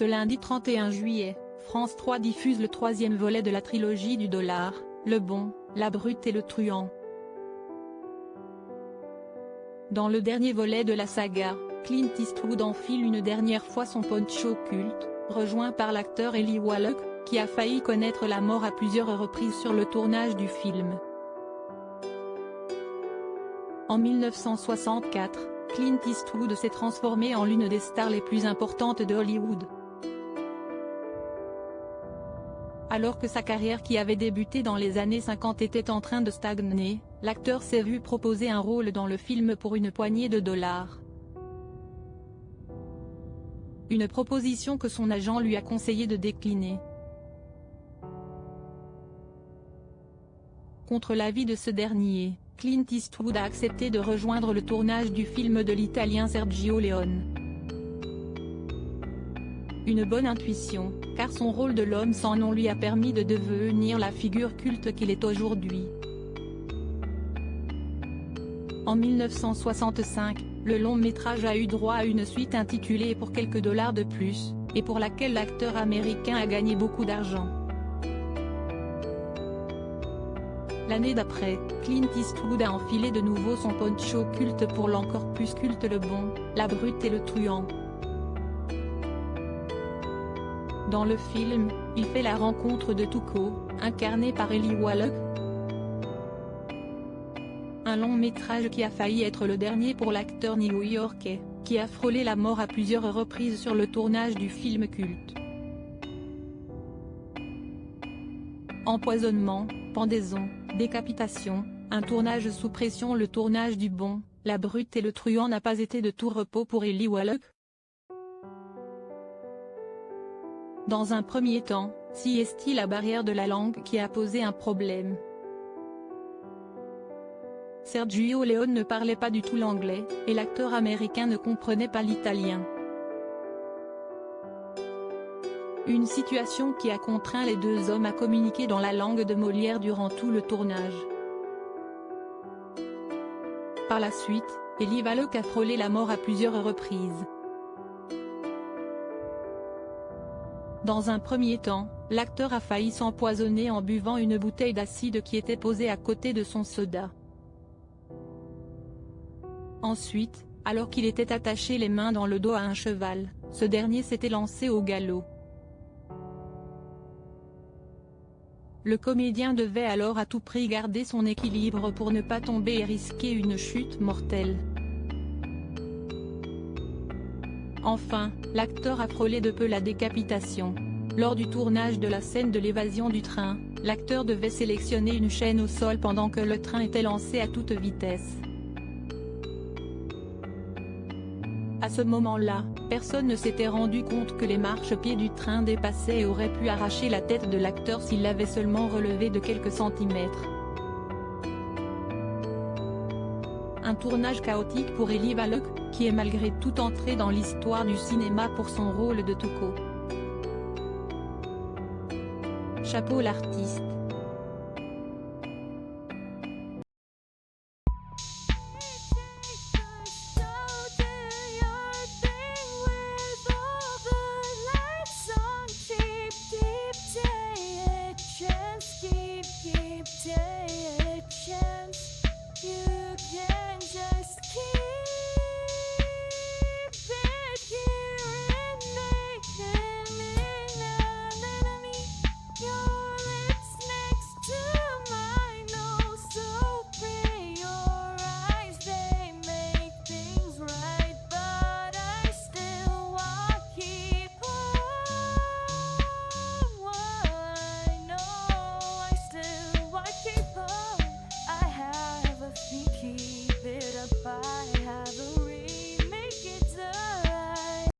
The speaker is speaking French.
Ce lundi 31 juillet, France 3 diffuse le troisième volet de la trilogie du dollar, Le Bon, la Brute et le Truand. Dans le dernier volet de la saga, Clint Eastwood enfile une dernière fois son poncho culte, rejoint par l'acteur Eli Wallach, qui a failli connaître la mort à plusieurs reprises sur le tournage du film. En 1964, Clint Eastwood s'est transformé en l'une des stars les plus importantes de Hollywood. Alors que sa carrière qui avait débuté dans les années 50 était en train de stagner, l'acteur s'est vu proposer un rôle dans le film pour une poignée de dollars. Une proposition que son agent lui a conseillé de décliner. Contre l'avis de ce dernier, Clint Eastwood a accepté de rejoindre le tournage du film de l'Italien Sergio Leone. Une bonne intuition, car son rôle de l'homme sans nom lui a permis de devenir la figure culte qu'il est aujourd'hui. En 1965, le long métrage a eu droit à une suite intitulée Pour quelques dollars de plus, et pour laquelle l'acteur américain a gagné beaucoup d'argent. L'année d'après, Clint Eastwood a enfilé de nouveau son poncho culte pour l'encore plus culte Le Bon, la Brute et le Truand. Dans le film, il fait la rencontre de Tuco, incarné par Eli Wallach. Un long métrage qui a failli être le dernier pour l'acteur new-yorkais, qui a frôlé la mort à plusieurs reprises sur le tournage du film culte. Empoisonnement, pendaison, décapitation, un tournage sous pression. Le tournage du Bon, la Brute et le Truand n'a pas été de tout repos pour Eli Wallach. Dans un premier temps, c'est la barrière de la langue qui a posé un problème. Sergio Leone ne parlait pas du tout l'anglais, et l'acteur américain ne comprenait pas l'italien. Une situation qui a contraint les deux hommes à communiquer dans la langue de Molière durant tout le tournage. Par la suite, Eli Wallach a frôlé la mort à plusieurs reprises. Dans un premier temps, l'acteur a failli s'empoisonner en buvant une bouteille d'acide qui était posée à côté de son soda. Ensuite, alors qu'il était attaché les mains dans le dos à un cheval, ce dernier s'était lancé au galop. Le comédien devait alors à tout prix garder son équilibre pour ne pas tomber et risquer une chute mortelle. Enfin, l'acteur a frôlé de peu la décapitation. Lors du tournage de la scène de l'évasion du train, l'acteur devait sélectionner une chaîne au sol pendant que le train était lancé à toute vitesse. À ce moment-là, personne ne s'était rendu compte que les marchepieds du train dépassaient et auraient pu arracher la tête de l'acteur s'il l'avait seulement relevé de quelques centimètres. Un tournage chaotique pour Eli Wallach, qui est malgré tout entré dans l'histoire du cinéma pour son rôle de Tuco. Chapeau l'artiste.